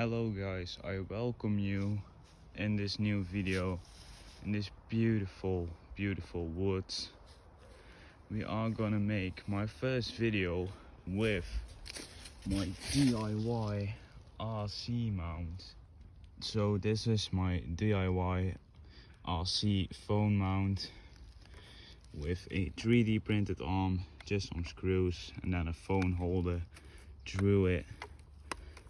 Hello guys, I welcome you in this new video in this beautiful woods. We are gonna make my first video with my DIY RC mount. So this is my DIY RC phone mount with a 3D printed arm, just some screws and then a phone holder. Drew it.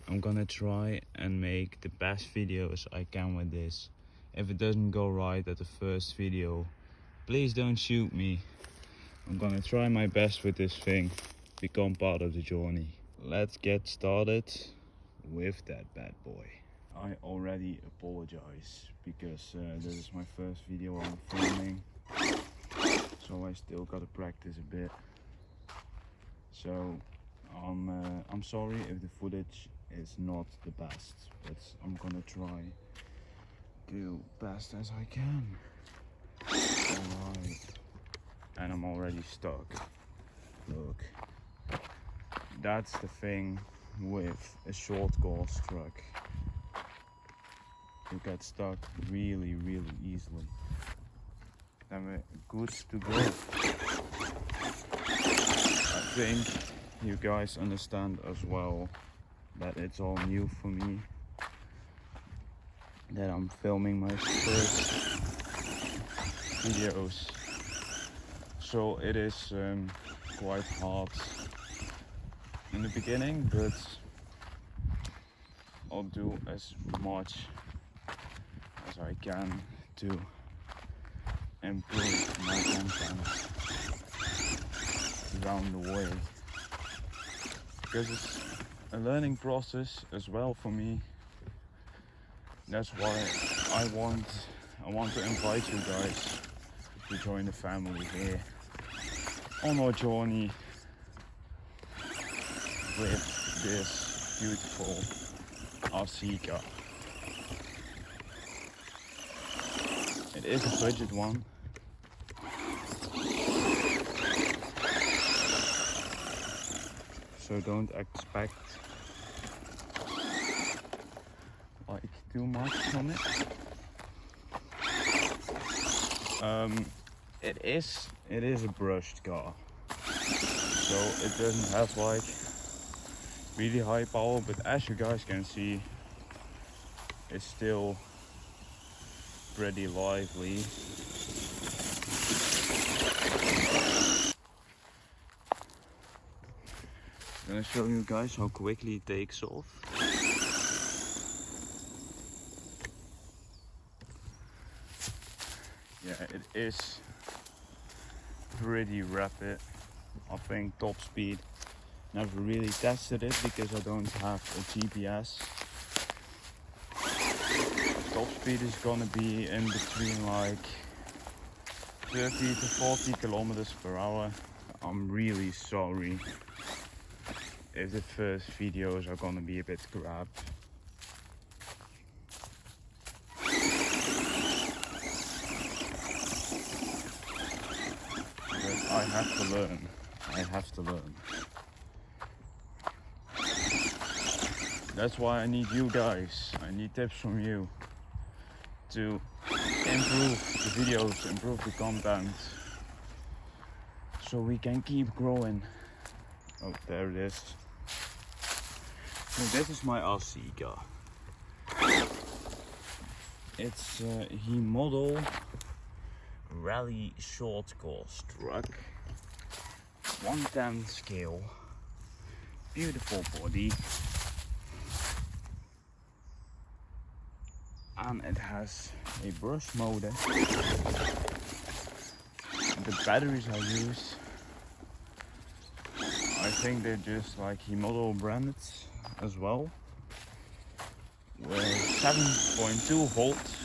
I'm gonna try and make the best videos I can with this. If it doesn't go right at the first video, please don't shoot me. I'm gonna try my best with this thing, become part of the journey. Let's get started with that bad boy. I already apologize because this is my first video I'm filming, so I still gotta practice a bit. So I'm sorry if the footage is not the best, but I'm gonna try do best as I can. Alright, and I'm already stuck. Look, that's the thing with a short course truck. You get stuck really easily. Then we're good to go. I think you guys understand as well that it's all new for me, that I'm filming my first videos, so it is quite hard in the beginning, but I'll do as much as I can to improve my content around the way, because it's a learning process as well for me. That's why I want to invite you guys to join the family here on our journey with this beautiful RC car. It is a budget one. So don't expect like too much from it. It is a brushed car, so it doesn't have like really high power, but as you guys can see, it's still pretty lively. I'm gonna show you guys how quickly it takes off. Yeah, it is pretty rapid. I think top speed. Never really tested it because I don't have a GPS. Top speed is gonna be in between like 30 to 40 kilometers per hour. I'm really sorry if the first videos are gonna be a bit crap. But I have to learn. That's why I need you guys. I need tips from you to improve the videos, improve the content, so we can keep growing. Oh, there it is. So this is my RC car. It's a Himodal Rally short course truck, 1/10 scale, beautiful body, and it has a brush motor. The batteries I use, I think they're just like Himodal branded as well, with 7.2 volts.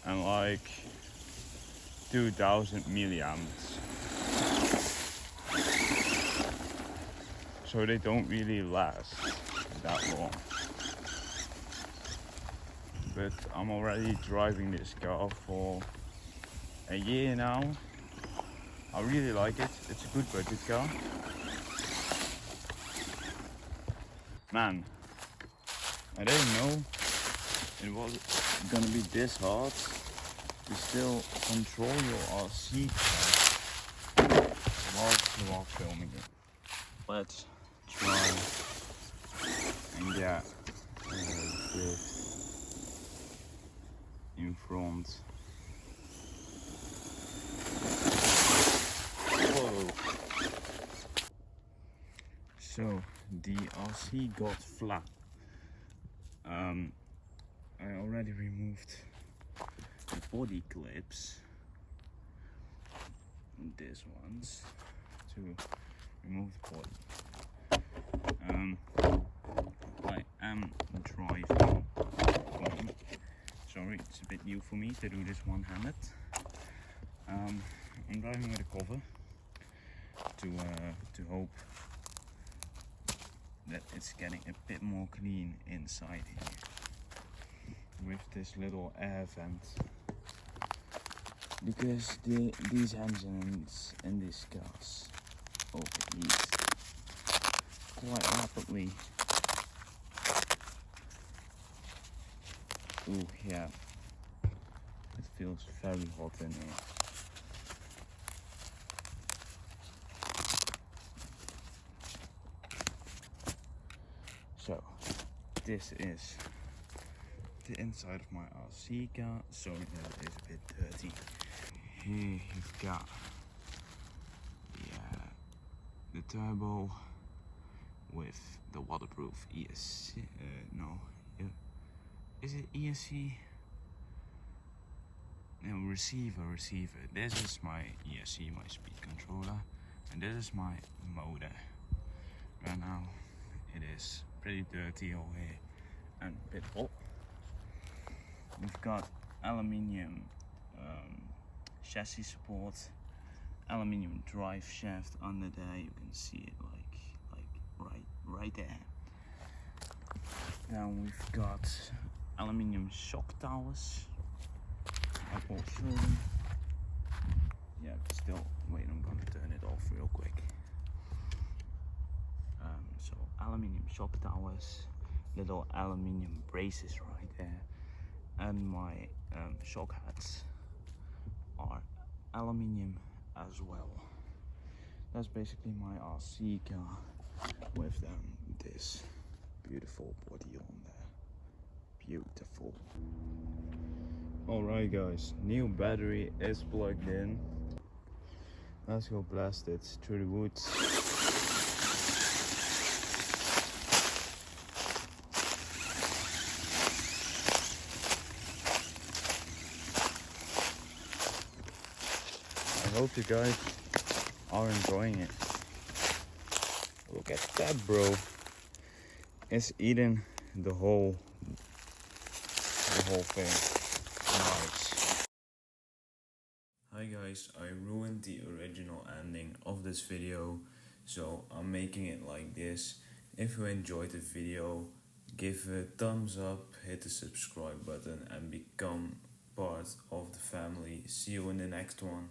And like 2000 milliamps. So they don't really last that long. But I'm already driving this car for a year now. I really like it. It's a good budget car. Man, I didn't know it was gonna be this hard to still control your RC while filming it. Let's try and get this in front. Whoa! So the RC got flat. I already removed the body clips, these ones, to remove the body. I am driving. Sorry, it's a bit new for me to do this one-handed. I'm driving with a cover to hope that it's getting a bit more clean inside here with this little air vent, because these engines in these cars overheat quite rapidly. Ooh, yeah, it feels very hot in here. So this is the inside of my RC car. Sorry that it is a bit dirty. Here you've got the turbo with the waterproof ESC. Is it ESC? No, receiver. This is my ESC, my speed controller, and this is my motor. Right now it is pretty dirty over here and a bit hot. We've got aluminium chassis support, aluminium drive shaft under there. You can see it like right there. Now we've got aluminium shock towers. I will show you. Yeah, still wait. I'm gonna turn it off real quick. So aluminium shock towers, little aluminium braces right there, and my shock heads are aluminium as well. That's basically my RC car with this beautiful body on there. Beautiful. Alright guys, new battery is plugged in. Let's go blast it through the woods. I hope you guys are enjoying it. Look at that, bro. It's eating the whole thing. Nice. Hi guys, I ruined the original ending of this video, so I'm making it like this. If you enjoyed the video, give a thumbs up, hit the subscribe button and become part of the family. See you in the next one.